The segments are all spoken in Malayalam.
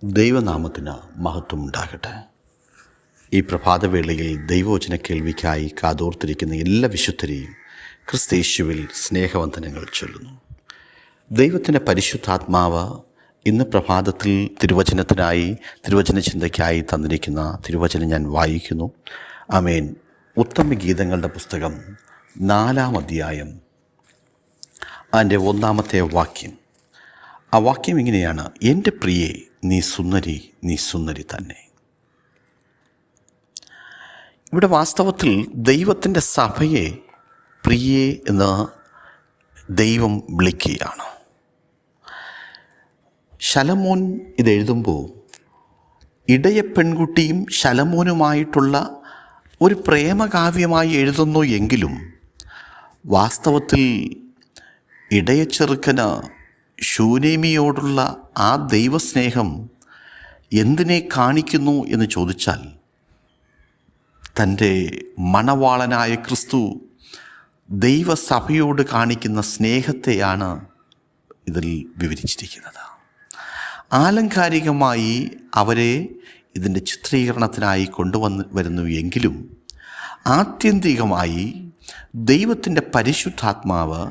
ദൈവനാമത്തിന് മഹത്വം ഉണ്ടാകട്ടെ. ഈ പ്രഭാതവേളയിൽ ദൈവവചന കേൾവിക്കായി കാതോർത്തിരിക്കുന്ന എല്ലാ വിശുദ്ധരെയും ക്രിസ്തയേശുവിൽ സ്നേഹവന്ദനങ്ങൾ ചൊല്ലുന്നു. ദൈവത്തിൻ്റെ പരിശുദ്ധാത്മാവ് ഇന്ന് പ്രഭാതത്തിൽ തിരുവചന ചിന്തയ്ക്കായി തന്നിരിക്കുന്ന തിരുവചനം ഞാൻ വായിക്കുന്നു. ആമേൻ. ഉത്തമ ഗീതങ്ങളുടെ പുസ്തകം 4-ാം അധ്യായം അതിൻ്റെ 1-ാമത്തെ വാക്യം. ആ വാക്യം ഇങ്ങനെയാണ്: എൻ്റെ പ്രിയേ, നീ സുന്ദരി, നീ സുന്ദരി തന്നെ. ഇവിടെ വാസ്തവത്തിൽ ദൈവത്തിൻ്റെ സഭയെ പ്രിയേ എന്ന് ദൈവം വിളിക്കുകയാണ്. ശലോമോൻ ഇതെഴുതുമ്പോൾ ഇടയ പെൺകുട്ടിയും ശലോമോനുമായിട്ടുള്ള ഒരു പ്രേമകാവ്യമായി എഴുതുന്നു എങ്കിലും വാസ്തവത്തിൽ ഇടയ ചെറുക്കന് ശൂനേമിയോടുള്ള ആ ദൈവസ്നേഹം എന്തിനെ കാണിക്കുന്നു എന്ന് ചോദിച്ചാൽ, തൻ്റെ മണവാളനായ ക്രിസ്തു ദൈവസഭയോട് കാണിക്കുന്ന സ്നേഹത്തെയാണ് ഇതിൽ വിവരിച്ചിരിക്കുന്നത്. ആലങ്കാരികമായി അവരെ ഇതിൻ്റെ ചിത്രീകരണത്തിനായി വരുന്നു എങ്കിലും ആത്യന്തികമായി ദൈവത്തിൻ്റെ പരിശുദ്ധാത്മാവ്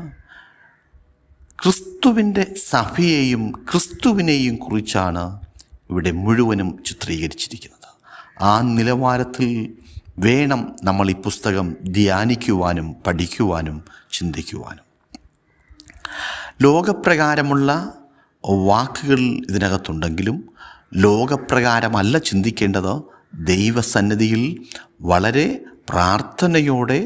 ക്രിസ്തുവിൻ്റെ സഭയെയും ക്രിസ്തുവിനെയും കുറിച്ചാണ് ഇവിടെ മുഴുവനും ചിത്രീകരിച്ചിരിക്കുന്നത്. ആ നിലവാരത്തിൽ വേണം നമ്മൾ ഈ പുസ്തകം ധ്യാനിക്കുവാനും പഠിക്കുവാനും ചിന്തിക്കുവാനും. ലോകപ്രകാരമുള്ള വാക്കുകൾ ഇതിനകത്തുണ്ടെങ്കിലും ലോകപ്രകാരമല്ല ചിന്തിക്കേണ്ടത്. ദൈവസന്നിധിയിൽ വളരെ പ്രാർത്ഥനയോടെ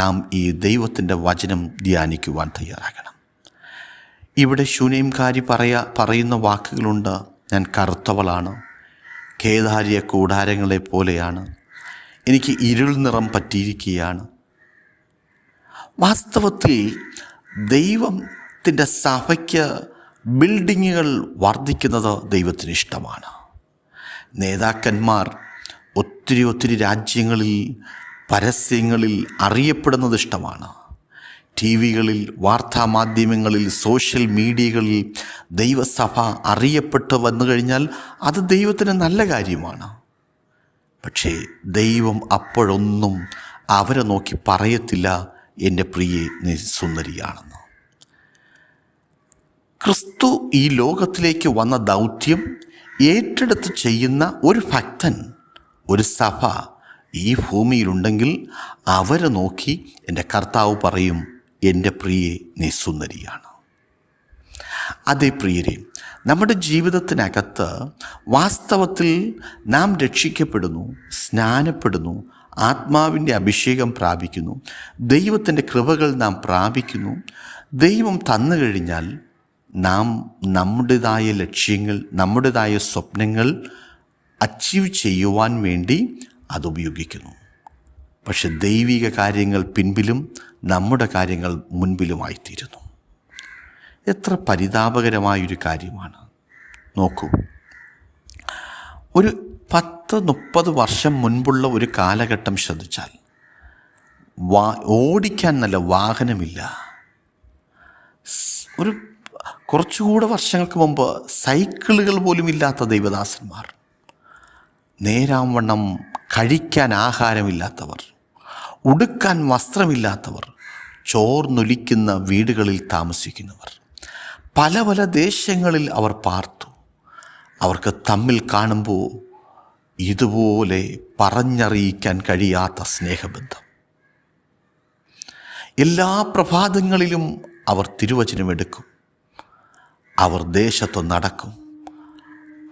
നാം ഈ ദൈവത്തിൻ്റെ വചനം ധ്യാനിക്കുവാൻ തയ്യാറാകണം. ഇവിടെ ശൂനേംകാരി പറയുന്ന വാക്കുകളുണ്ട്. ഞാൻ കറുത്തവളാണ്, കേദാരിയ കൂടാരങ്ങളെ പോലെയാണ്, എനിക്ക് ഇരുൾ നിറം പറ്റിയിരിക്കുകയാണ്. വാസ്തവത്തിൽ ദൈവത്തിൻ്റെ സഭയ്ക്ക് ബിൽഡിങ്ങുകൾ വർദ്ധിക്കുന്നത് ദൈവത്തിന് ഇഷ്ടമാണ്. നേതാക്കന്മാർ ഒത്തിരി രാജ്യങ്ങളിൽ പരസ്യങ്ങളിൽ അറിയപ്പെടുന്നത് ഇഷ്ടമാണ്. ടി വികളിൽ, വാർത്താമാധ്യമങ്ങളിൽ, സോഷ്യൽ മീഡിയകളിൽ ദൈവസഭ അറിയപ്പെട്ട് വന്നു കഴിഞ്ഞാൽ അത് ദൈവത്തിന് നല്ല കാര്യമാണ്. പക്ഷേ ദൈവം അപ്പോഴൊന്നും അവരെ നോക്കി പറയത്തില്ല, എൻ്റെ പ്രിയെ നീ സുന്ദരിയാണെന്ന്. ക്രിസ്തു ഈ ലോകത്തിലേക്ക് വന്ന ദൗത്യം ഏറ്റെടുത്ത് ചെയ്യുന്ന ഒരു ഭക്തൻ, ഒരു സഭ ഈ ഭൂമിയിലുണ്ടെങ്കിൽ അവരെ നോക്കി എൻ്റെ കർത്താവ് പറയും, എൻ്റെ പ്രിയെ നീ സുന്ദരിയാണ്. അതേ പ്രിയരെ, നമ്മുടെ ജീവിതത്തിനകത്ത് വാസ്തവത്തിൽ നാം രക്ഷിക്കപ്പെടുന്നു, സ്നാനപ്പെടുന്നു, ആത്മാവിൻ്റെ അഭിഷേകം പ്രാപിക്കുന്നു, ദൈവത്തിൻ്റെ കൃപകൾ നാം പ്രാപിക്കുന്നു. ദൈവം തന്നു കഴിഞ്ഞാൽ നാം നമ്മുടേതായ ലക്ഷ്യങ്ങൾ, നമ്മുടേതായ സ്വപ്നങ്ങൾ അച്ചീവ് ചെയ്യുവാൻ വേണ്ടി അതുപയോഗിക്കുന്നു. പക്ഷെ ദൈവിക കാര്യങ്ങൾ പിൻപിലും നമ്മുടെ കാര്യങ്ങൾ മുൻപിലുമായിത്തീരുന്നു. എത്ര പരിതാപകരമായൊരു കാര്യമാണ്. നോക്കൂ, ഒരു 10-30 വർഷം മുൻപുള്ള ഒരു കാലഘട്ടം ശ്രദ്ധിച്ചാൽ ഓടിക്കാൻ നല്ല വാഹനമില്ല. ഒരു കുറച്ചുകൂടെ വർഷങ്ങൾക്ക് മുമ്പ് സൈക്കിളുകൾ പോലും ഇല്ലാത്ത ദൈവദാസന്മാർ, നേരാംവണ്ണം കഴിക്കാൻ ആഹാരമില്ലാത്തവർ, ഉടുക്കാൻ വസ്ത്രമില്ലാത്തവർ, ചോർന്നൊലിക്കുന്ന വീടുകളിൽ താമസിക്കുന്നവർ, പല ദേശങ്ങളിൽ അവർ പാർത്തു. അവർക്ക് തമ്മിൽ കാണുമ്പോൾ ഇതുപോലെ പറഞ്ഞറിയിക്കാൻ കഴിയാത്ത സ്നേഹബന്ധം. എല്ലാ പ്രഭാതങ്ങളിലും അവർ തിരുവചനമെടുക്കും, അവർ ദേശത്ത് നടക്കും,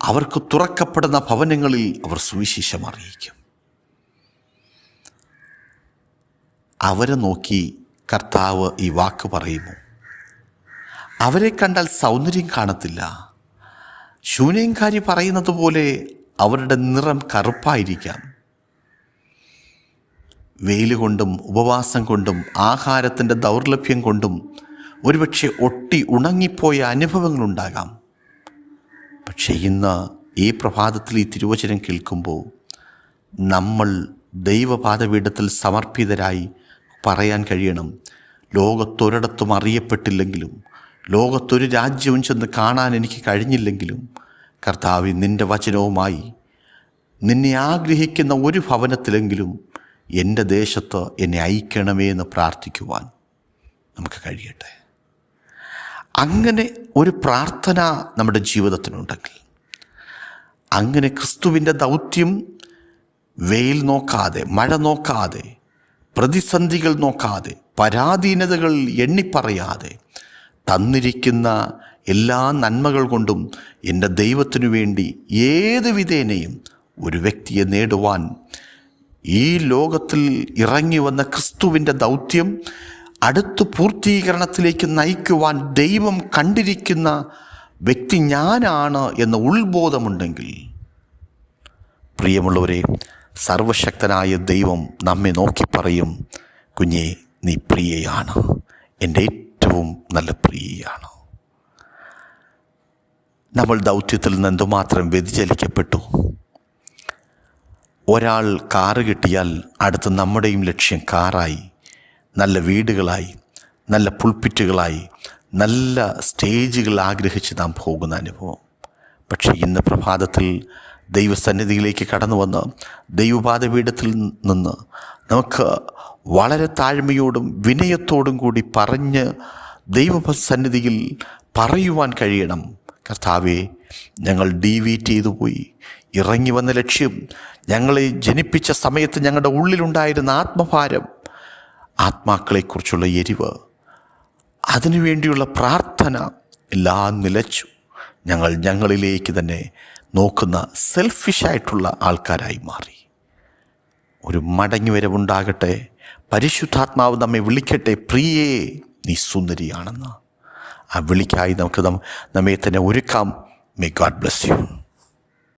അവർക്ക് തുറക്കപ്പെടുന്ന ഭവനങ്ങളിൽ അവർ സുവിശേഷം അറിയിക്കും. അവരെ നോക്കി കർത്താവ് ഈ വാക്ക് പറയുന്നു. അവരെ കണ്ടാൽ സൗന്ദര്യം കാണത്തില്ല. ശൂനേംകാരി പറയുന്നത് പോലെ അവരുടെ നിറം കറുപ്പായിരിക്കാം. വെയിൽ കൊണ്ടും ഉപവാസം കൊണ്ടും ആഹാരത്തിൻ്റെ ദൗർലഭ്യം കൊണ്ടും ഒരുപക്ഷെ ഉണങ്ങിപ്പോയ അനുഭവങ്ങളുണ്ടാകാം. പക്ഷേ ഇന്ന് ഈ പ്രഭാതത്തിൽ ഈ തിരുവചനം കേൾക്കുമ്പോൾ നമ്മൾ ദൈവപാദപീഠത്തിൽ സമർപ്പിതരായി പറയാൻ കഴിയണം, ലോകത്തൊരിടത്തും അറിയപ്പെട്ടില്ലെങ്കിലും, ലോകത്തൊരു രാജ്യവും ചെന്ന് കാണാൻ എനിക്ക് കഴിഞ്ഞില്ലെങ്കിലും കർത്താവേ, നിൻ്റെ വചനവുമായി നിന്നെ ആഗ്രഹിക്കുന്ന ഒരു ഭവനത്തിലെങ്കിലും എൻ്റെ ദേശത്ത് എന്നെ അയക്കണമേ എന്ന് പ്രാർത്ഥിക്കുവാൻ നമുക്ക് കഴിയട്ടെ. അങ്ങനെ ഒരു പ്രാർത്ഥന നമ്മുടെ ജീവിതത്തിനുണ്ടെങ്കിൽ, അങ്ങനെ ക്രിസ്തുവിൻ്റെ ദൗത്യം വെയിൽ നോക്കാതെ, മഴ നോക്കാതെ, പ്രതിസന്ധികൾ നോക്കാതെ, പരാധീനതകൾ എണ്ണിപ്പറയാതെ തന്നിരിക്കുന്ന എല്ലാ നന്മകൾ കൊണ്ടും എൻ്റെ ദൈവത്തിനു വേണ്ടി ഏത് വിധേനയും ഒരു വ്യക്തിയെ നേടുവാൻ ഈ ലോകത്തിൽ ഇറങ്ങി വന്ന ക്രിസ്തുവിൻ്റെ ദൗത്യം അടുത്ത പൂർത്തീകരണത്തിലേക്ക് നയിക്കുവാൻ ദൈവം കണ്ടിരിക്കുന്ന വ്യക്തി ഞാനാണ് എന്ന ഉൾബോധമുണ്ടെങ്കിൽ, പ്രിയമുള്ളവരെ, സർവശക്തനായ ദൈവം നമ്മെ നോക്കി പറയും, കുഞ്ഞേ, നീ പ്രിയയാണ്, എൻ്റെ ഏറ്റവും നല്ല പ്രിയയാണ്. നമ്മൾ ദൗത്യത്തിൽ നിന്ന് എന്തുമാത്രം വ്യതിചലിക്കപ്പെട്ടു. ഒരാൾ കാറ് കിട്ടിയാൽ അടുത്ത് നമ്മുടെയും ലക്ഷ്യം കാറായി, നല്ല വീടുകളായി, നല്ല പുൾപിറ്റുകളായി, നല്ല സ്റ്റേജുകൾ ആഗ്രഹിച്ച് നാം പോകുന്ന അനുഭവം. പക്ഷേ ഇന്ന് പ്രഭാതത്തിൽ ദൈവസന്നിധിയിലേക്ക് കടന്നു വന്ന് ദൈവപാദപീഠത്തിൽ നിന്ന് നമുക്ക് വളരെ താഴ്മയോടും വിനയത്തോടും കൂടി പറഞ്ഞ് ദൈവസന്നിധിയിൽ പറയുവാൻ കഴിയണം, കർത്താവേ, ഞങ്ങൾ ഡീവിയേറ്റ് ചെയ്തു പോയി. ഇറങ്ങി വന്ന ലക്ഷ്യം, ഞങ്ങളെ ജനിപ്പിച്ച സമയത്ത് ഞങ്ങളുടെ ഉള്ളിലുണ്ടായിരുന്ന ആത്മഭാരം, ആത്മാക്കളെക്കുറിച്ചുള്ള എരിവ്, അതിനുവേണ്ടിയുള്ള പ്രാർത്ഥന എല്ലാം നിലച്ചു. ഞങ്ങളിലേക്ക് തന്നെ നോക്കുന്ന സെൽഫിഷായിട്ടുള്ള ആൾക്കാരായി മാറി. ഒരു മടങ്ങി വരവുണ്ടാകട്ടെ. പരിശുദ്ധാത്മാവ് നമ്മെ വിളിക്കട്ടെ, പ്രിയേ, നീ സുന്ദരിയാണെന്ന്. ആ വിളിക്കായി നമുക്ക് നമ്മെ തന്നെ ഒരുക്കാം. May God bless U.